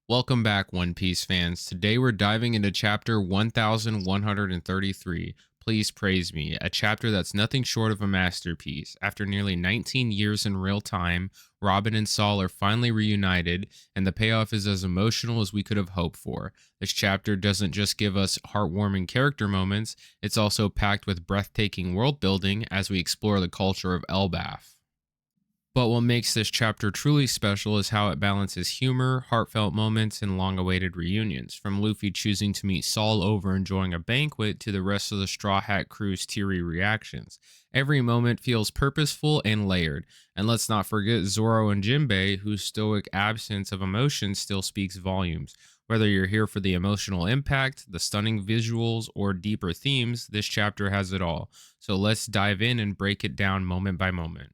Welcome back, One Piece fans. Today we're diving into chapter 1133. Please Praise Me, a chapter that's nothing short of a masterpiece. After nearly 19 years in real time, Robin and Saul are finally reunited, and the payoff is as emotional as we could have hoped for. This chapter doesn't just give us heartwarming character moments, it's also packed with breathtaking world building as we explore the culture of Elbaf. But what makes this chapter truly special is how it balances humor, heartfelt moments, and long awaited reunions. From Luffy choosing to meet Saul over enjoying a banquet to the rest of the Straw Hat crew's teary reactions. Every moment feels purposeful and layered. And let's not forget Zoro and Jinbei, whose stoic absence of emotion still speaks volumes. Whether you're here for the emotional impact, the stunning visuals, or deeper themes, this chapter has it all. So let's dive in and break it down moment by moment.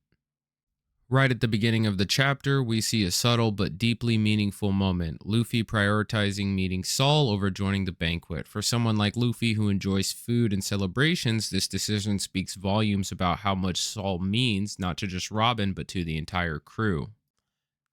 Right at the beginning of the chapter, we see a subtle but deeply meaningful moment. Luffy prioritizing meeting Saul over joining the banquet. For someone like Luffy who enjoys food and celebrations, this decision speaks volumes about how much Saul means, not to just Robin, but to the entire crew.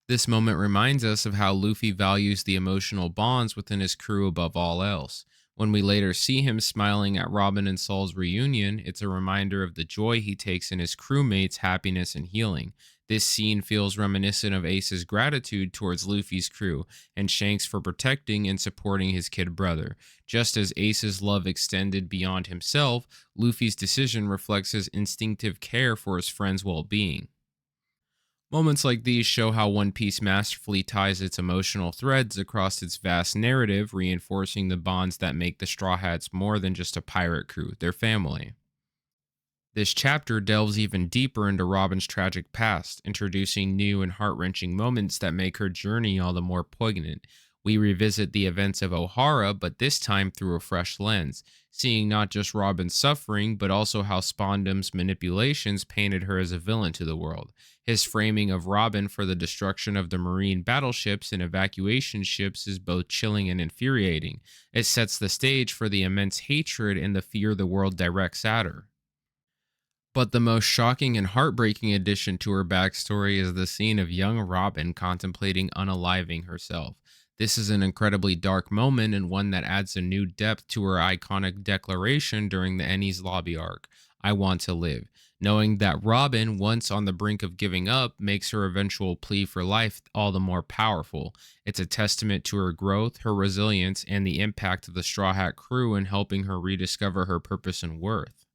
This moment reminds us of how Luffy values the emotional bonds within his crew above all else. When we later see him smiling at Robin and Saul's reunion, it's a reminder of the joy he takes in his crewmates' happiness and healing. This scene feels reminiscent of Ace's gratitude towards Luffy's crew and Shanks for protecting and supporting his kid brother. Just as Ace's love extended beyond himself, Luffy's decision reflects his instinctive care for his friend's well being. Moments like these show how One Piece masterfully ties its emotional threads across its vast narrative, reinforcing the bonds that make the Straw Hats more than just a pirate crew, they're family. This chapter delves even deeper into Robin's tragic past, introducing new and heart wrenching moments that make her journey all the more poignant. We revisit the events of O'Hara, but this time through a fresh lens, seeing not just Robin's suffering, but also how Spondam's manipulations painted her as a villain to the world. His framing of Robin for the destruction of the marine battleships and evacuation ships is both chilling and infuriating. It sets the stage for the immense hatred and the fear the world directs at her. But the most shocking and heartbreaking addition to her backstory is the scene of young Robin contemplating unaliving herself. This is an incredibly dark moment and one that adds a new depth to her iconic declaration during the Ennie's Lobby arc: I want to live. Knowing that Robin, once on the brink of giving up, makes her eventual plea for life all the more powerful. It's a testament to her growth, her resilience, and the impact of the Straw Hat crew in helping her rediscover her purpose and worth.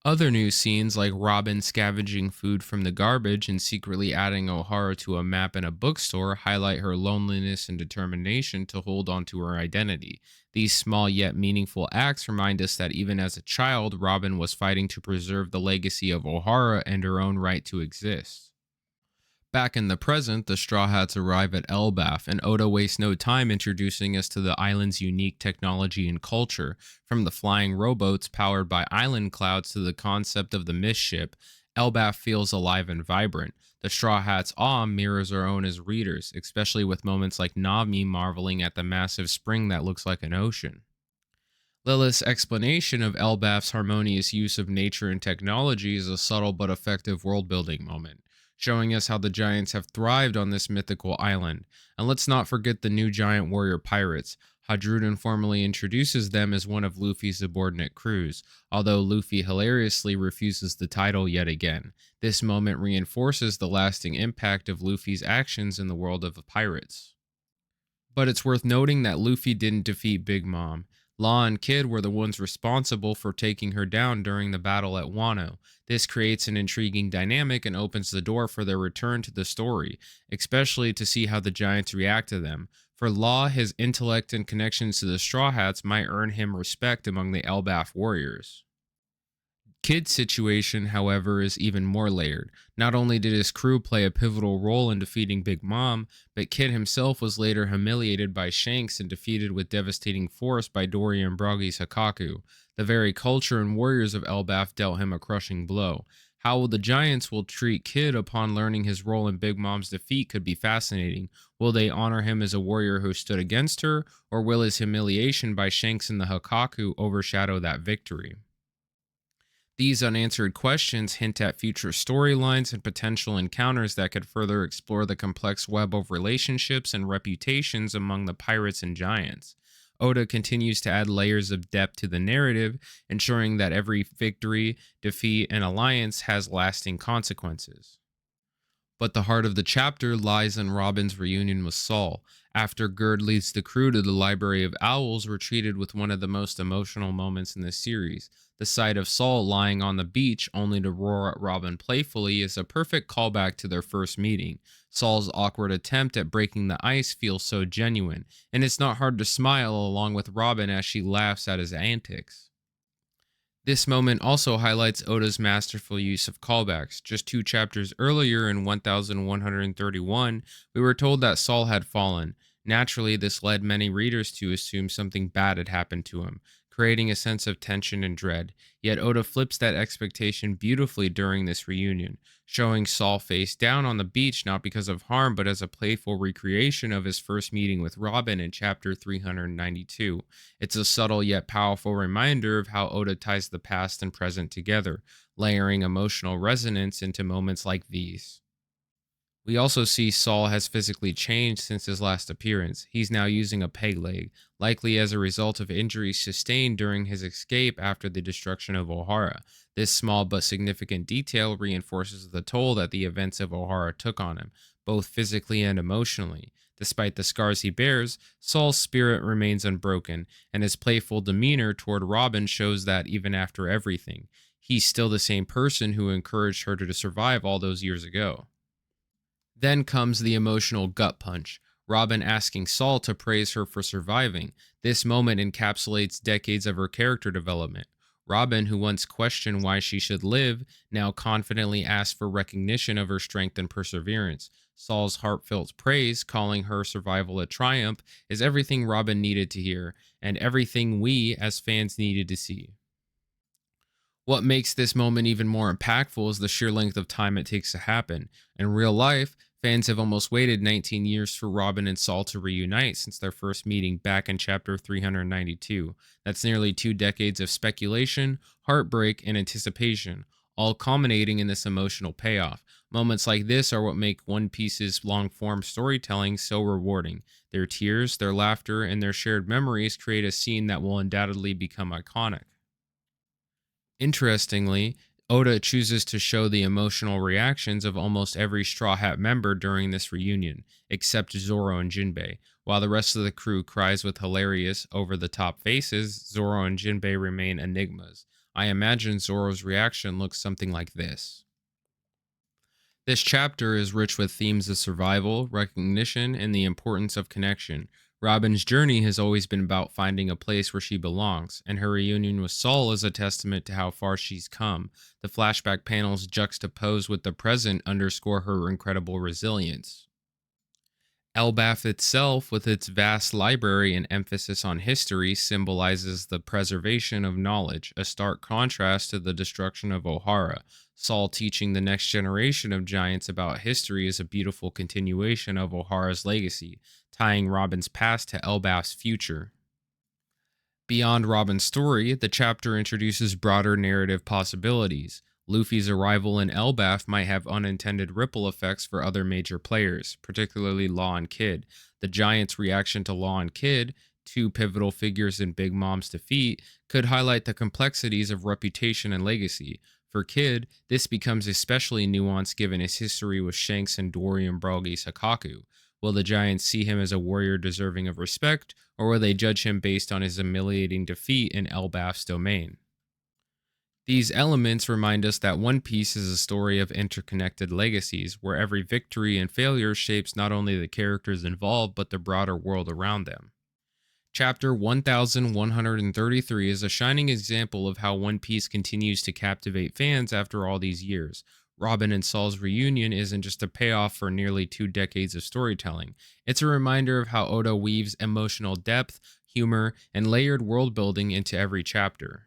Other new scenes, like Robin scavenging food from the garbage and secretly adding O'Hara to a map in a bookstore, highlight her loneliness and determination to hold on to her identity. These small yet meaningful acts remind us that even as a child, Robin was fighting to preserve the legacy of O'Hara and her own right to exist. Back in the present, the Straw Hats arrive at Elbaf, and Oda wastes no time introducing us to the island's unique technology and culture. From the flying rowboats powered by island clouds to the concept of the mist ship, Elbaf feels alive and vibrant. The Straw Hats' awe mirrors our own as readers, especially with moments like Nami marveling at the massive spring that looks like an ocean. Lilith's explanation of Elbaf's harmonious use of nature and technology is a subtle but effective world building moment, showing us how the giants have thrived on this mythical island. And let's not forget the new giant warrior pirates. Hadrudin formally introduces them as one of Luffy's subordinate crews, although Luffy hilariously refuses the title yet again. This moment reinforces the lasting impact of Luffy's actions in the world of the pirates. But it's worth noting that Luffy didn't defeat Big Mom. Law and Kid were the ones responsible for taking her down during the battle at Wano. This creates an intriguing dynamic and opens the door for their return to the story, especially to see how the giants react to them. For Law, his intellect and connections to the Straw Hats might earn him respect among the Elbaf warriors. Kid's situation, however, is even more layered. Not only did his crew play a pivotal role in defeating Big Mom, but Kid himself was later humiliated by Shanks and defeated with devastating force by Dory and Broggy's Hakaku. The very culture and warriors of Elbaf dealt him a crushing blow. How the Giants will treat Kid upon learning his role in Big Mom's defeat could be fascinating. Will they honor him as a warrior who stood against her, or will his humiliation by Shanks and the Hakaku overshadow that victory? These unanswered questions hint at future storylines and potential encounters that could further explore the complex web of relationships and reputations among the pirates and giants. Oda continues to add layers of depth to the narrative, ensuring that every victory, defeat, and alliance has lasting consequences. But the heart of the chapter lies in Robin's reunion with Saul. After Gerd leads the crew to the Library of Owls, we're treated with one of the most emotional moments in the series. The sight of Saul lying on the beach only to roar at Robin playfully is a perfect callback to their first meeting. Saul's awkward attempt at breaking the ice feels so genuine, and it's not hard to smile along with Robin as she laughs at his antics. This moment also highlights Oda's masterful use of callbacks. Just 2 chapters earlier in 1131, we were told that Saul had fallen. Naturally, this led many readers to assume something bad had happened to him, creating a sense of tension and dread. Yet Oda flips that expectation beautifully during this reunion, showing Saul face down on the beach not because of harm but as a playful recreation of his first meeting with Robin in chapter 392. It's a subtle yet powerful reminder of how Oda ties the past and present together, layering emotional resonance into moments like these. We also see Saul has physically changed since his last appearance. He's now using a peg leg, likely as a result of injuries sustained during his escape after the destruction of O'Hara. This small but significant detail reinforces the toll that the events of O'Hara took on him, both physically and emotionally. Despite the scars he bears, Saul's spirit remains unbroken, and his playful demeanor toward Robin shows that even after everything, he's still the same person who encouraged her to survive all those years ago. Then comes the emotional gut punch, Robin asking Saul to praise her for surviving. This moment encapsulates decades of her character development. Robin, who once questioned why she should live, now confidently asks for recognition of her strength and perseverance. Saul's heartfelt praise, calling her survival a triumph, is everything Robin needed to hear, and everything we, as fans, needed to see. What makes this moment even more impactful is the sheer length of time it takes to happen. In real life, fans have almost waited 19 years for Robin and Saul to reunite since their first meeting back in chapter 392. That's nearly 2 decades of speculation, heartbreak, and anticipation, all culminating in this emotional payoff. Moments like this are what make One Piece's long form storytelling so rewarding. Their tears, their laughter, and their shared memories create a scene that will undoubtedly become iconic. Interestingly, Oda chooses to show the emotional reactions of almost every Straw Hat member during this reunion, except Zoro and Jinbei. While the rest of the crew cries with hilarious, over the top faces, Zoro and Jinbei remain enigmas. I imagine Zoro's reaction looks something like this. This chapter is rich with themes of survival, recognition, and the importance of connection. Robin's journey has always been about finding a place where she belongs, and her reunion with Saul is a testament to how far she's come. The flashback panels juxtaposed with the present underscore her incredible resilience. Elbaf itself, with its vast library and emphasis on history, symbolizes the preservation of knowledge, a stark contrast to the destruction of O'Hara. Saul teaching the next generation of giants about history is a beautiful continuation of O'Hara's legacy, tying Robin's past to Elbaf's future. Beyond Robin's story, the chapter introduces broader narrative possibilities. Luffy's arrival in Elbaf might have unintended ripple effects for other major players, particularly Law and Kid. The Giants' reaction to Law and Kid, 2 pivotal figures in Big Mom's defeat, could highlight the complexities of reputation and legacy. For Kid, this becomes especially nuanced given his history with Shanks and Dorian Broggy's Hakaku. Will the Giants see him as a warrior deserving of respect, or will they judge him based on his humiliating defeat in Elbaf's domain? These elements remind us that One Piece is a story of interconnected legacies, where every victory and failure shapes not only the characters involved, but the broader world around them. Chapter 1133 is a shining example of how One Piece continues to captivate fans after all these years. Robin and Saul's reunion isn't just a payoff for nearly 2 decades of storytelling. It's a reminder of how Oda weaves emotional depth, humor, and layered world building into every chapter.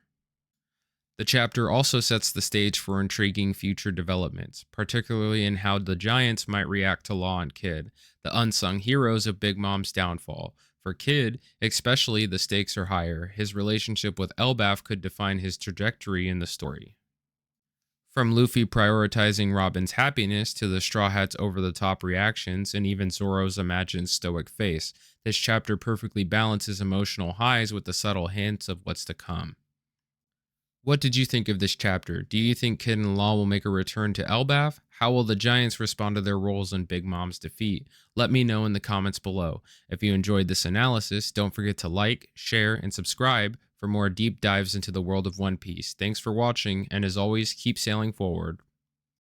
The chapter also sets the stage for intriguing future developments, particularly in how the Giants might react to Law and Kid, the unsung heroes of Big Mom's downfall. For Kid, especially, the stakes are higher. His relationship with Elbaf could define his trajectory in the story. From Luffy prioritizing Robin's happiness to the Straw Hat's over the top reactions and even Zoro's imagined stoic face, this chapter perfectly balances emotional highs with the subtle hints of what's to come. What did you think of this chapter? Do you think Kid and Law will make a return to Elbaf? How will the Giants respond to their roles in Big Mom's defeat? Let me know in the comments below. If you enjoyed this analysis, don't forget to like, share, and subscribe for more deep dives into the world of One Piece. Thanks for watching, and as always, keep sailing forward.